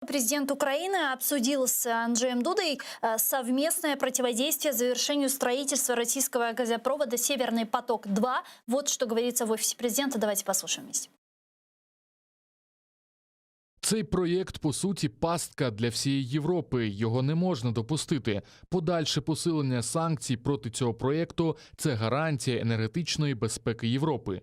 Президент Украины обсудил с Анджеем Дудой совместное противодействие завершению строительства российского газопровода «Северный поток-2». Вот что говорится в офисе президента. Давайте послушаем вместе. Цей проєкт, по суті, пастка для всієї Європи. Його не можна допустити. Подальше посилення санкцій проти цього проєкту – це гарантія енергетичної безпеки Європи.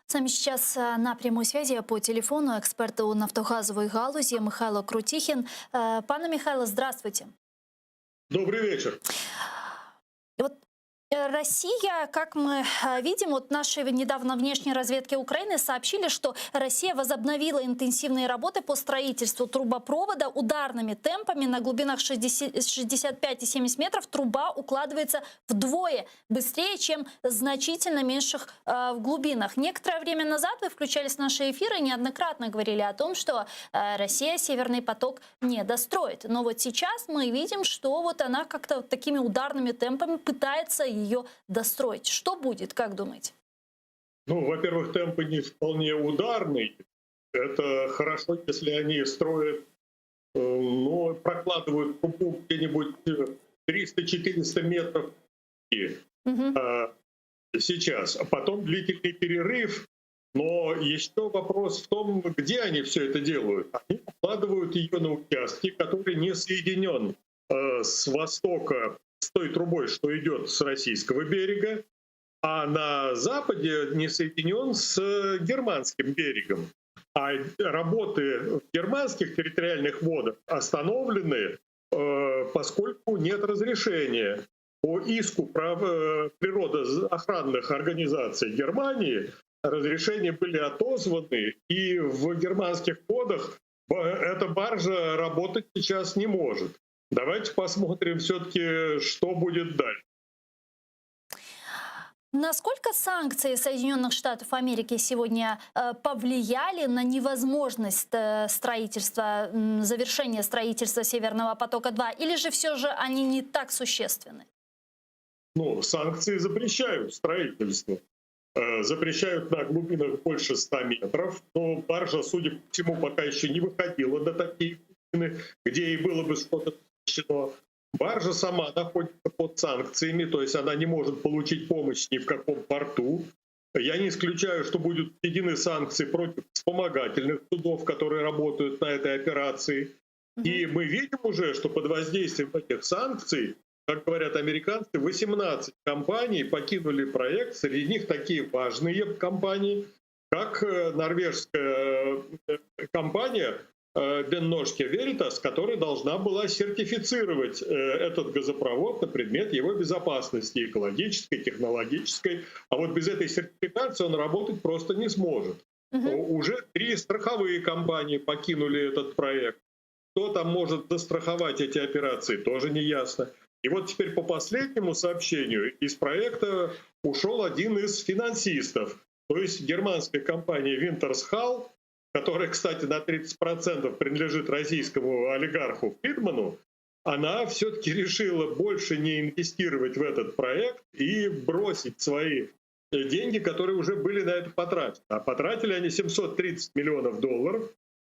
С нами сейчас на прямой связи по телефону эксперт у нафтогазовой галузи Михайло Крутихин. Пане Михайло, здравствуйте. Добрый вечер. Вот Россия, как мы видим, вот наши недавно внешней разведки Украины сообщили, что Россия возобновила интенсивные работы по строительству трубопровода ударными темпами. На глубинах 65 и 70 метров труба укладывается вдвое быстрее, чем значительно меньших в глубинах. Некоторое время назад вы включались в наши эфиры и неоднократно говорили о том, что Россия Северный поток не достроит. Но вот сейчас мы видим, что вот она как-то такими ударными темпами пытается ее достроить. Что будет, как думаете? Ну, во-первых, темпы не вполне ударные. Это хорошо, если они строят, ну, прокладывают трубу где-нибудь 300-400 метров сейчас, а потом длительный перерыв. Но еще вопрос в том, где они все это делают. Они прокладывают ее на участке, который не соединен с востока с той трубой, что идет с российского берега, а на западе не соединен с германским берегом. А работы в германских территориальных водах остановлены, поскольку нет разрешения. По иску природоохранных организаций Германии разрешения были отозваны, и в германских водах эта баржа работать сейчас не может. Давайте посмотрим все-таки, что будет дальше. Насколько санкции Соединенных Штатов Америки сегодня повлияли на невозможность строительства, завершения строительства Северного потока-2? Или же все же они не так существенны? Ну, санкции запрещают строительство. Запрещают на глубинах больше 100 метров. Но баржа, судя по всему, пока еще не выходила до таких глубин, где и было бы что-то запрещено. Баржа сама находится под санкциями, то есть она не может получить помощь ни в каком порту. Я не исключаю, что будут введены санкции против вспомогательных судов, которые работают на этой операции. И мы видим уже, что под воздействием этих санкций, как говорят американцы, 18 компаний покинули проект. Среди них такие важные компании, как норвежская компания Бенношке Веритас, которая должна была сертифицировать этот газопровод на предмет его безопасности экологической, технологической. А вот без этой сертификации он работать просто не сможет. Уже 3 страховые компании покинули этот проект. Кто там может застраховать эти операции, тоже не ясно. И вот теперь по последнему сообщению из проекта ушел один из финансистов, то есть германская компания Wintershall, которая, кстати, на 30% принадлежит российскому олигарху Фридману, она все-таки решила больше не инвестировать в этот проект и бросить свои деньги, которые уже были на это потрачены. А потратили они $730 миллионов,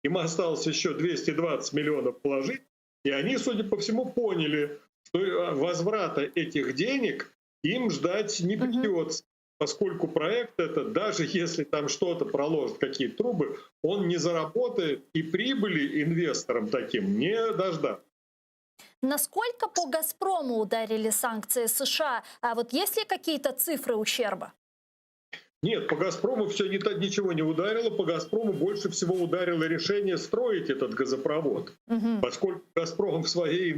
им осталось еще 220 миллионов положить, и они, судя по всему, поняли, что возврата этих денег им ждать не придется. Поскольку проект это, даже если там что-то проложит, какие-то трубы, он не заработает и прибыли инвесторам таким не дождаться. Насколько по «Газпрому» ударили санкции США? А вот есть ли какие-то цифры ущерба? Нет, по «Газпрому» все ничего не ударило. По «Газпрому» больше всего ударило решение строить этот газопровод. Поскольку «Газпром» в своей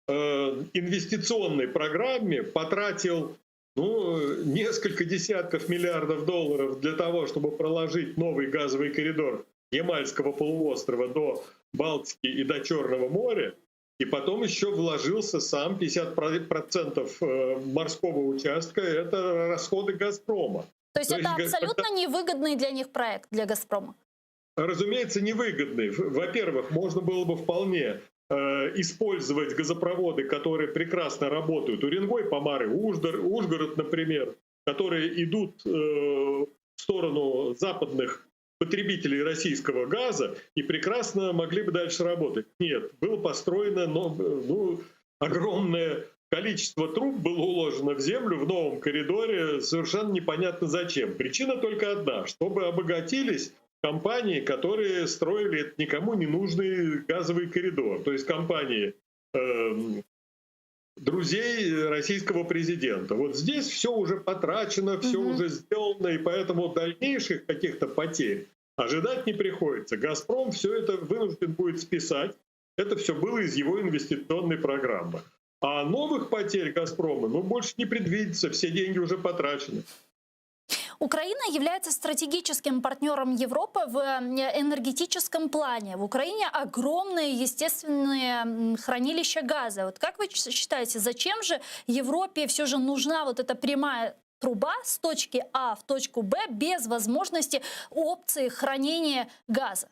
инвестиционной программе потратил несколько десятков миллиардов долларов для того, чтобы проложить новый газовый коридор Ямальского полуострова до Балтики и до Черного моря, и потом еще вложился сам 50% морского участка, это расходы «Газпрома». То есть это абсолютно невыгодный для них проект, для «Газпрома»? Разумеется, невыгодный. Во-первых, можно было бы вполне использовать газопроводы, которые прекрасно работают. Уренгой, Помары, Ужгород, например, которые идут в сторону западных потребителей российского газа и прекрасно могли бы дальше работать. Нет, было построено огромное количество труб было уложено в землю в новом коридоре, совершенно непонятно зачем. Причина только одна, чтобы обогатились компании, которые строили этот никому не нужный газовый коридор. То есть компании друзей российского президента. Вот здесь все уже потрачено, все уже сделано, и поэтому дальнейших каких-то потерь ожидать не приходится. «Газпром» все это вынужден будет списать. Это все было из его инвестиционной программы. А новых потерь «Газпрома» больше не предвидится, все деньги уже потрачены. Украина является стратегическим партнером Европы в энергетическом плане. В Украине огромные естественные хранилища газа. Вот как вы считаете, зачем же Европе все же нужна вот эта прямая труба с точки А в точку Б без возможности опции хранения газа?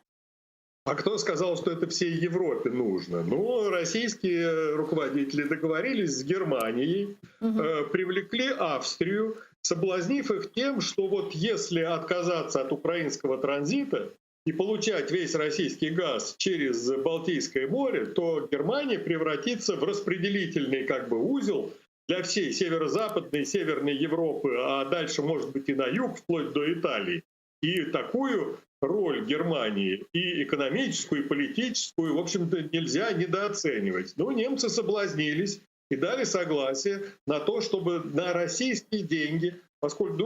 А кто сказал, что это всей Европе нужно? Российские руководители договорились с Германией, привлекли Австрию, соблазнив их тем, что вот если отказаться от украинского транзита и получать весь российский газ через Балтийское море, то Германия превратится в распределительный узел для всей северо-западной, северной Европы, а дальше, может быть, и на юг, вплоть до Италии. И такую роль Германии, и экономическую, и политическую, в общем-то, нельзя недооценивать. Немцы соблазнились и дали согласие на то, чтобы на российские деньги, поскольку,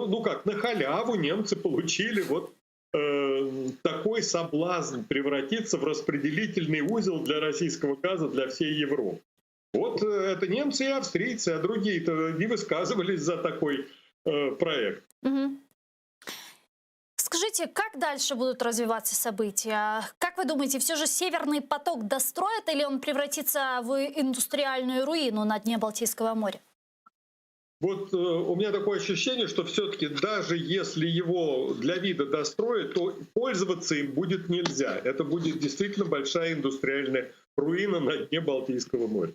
на халяву немцы получили такой соблазн превратиться в распределительный узел для российского газа для всей Европы. Вот это немцы и австрийцы, а другие-то не высказывались за такой проект. Скажите, как дальше будут развиваться события? Как вы думаете, все же Северный поток достроят или он превратится в индустриальную руину на дне Балтийского моря? Вот у меня такое ощущение, что все-таки даже если его для вида достроят, то пользоваться им будет нельзя. Это будет действительно большая индустриальная руина на дне Балтийского моря.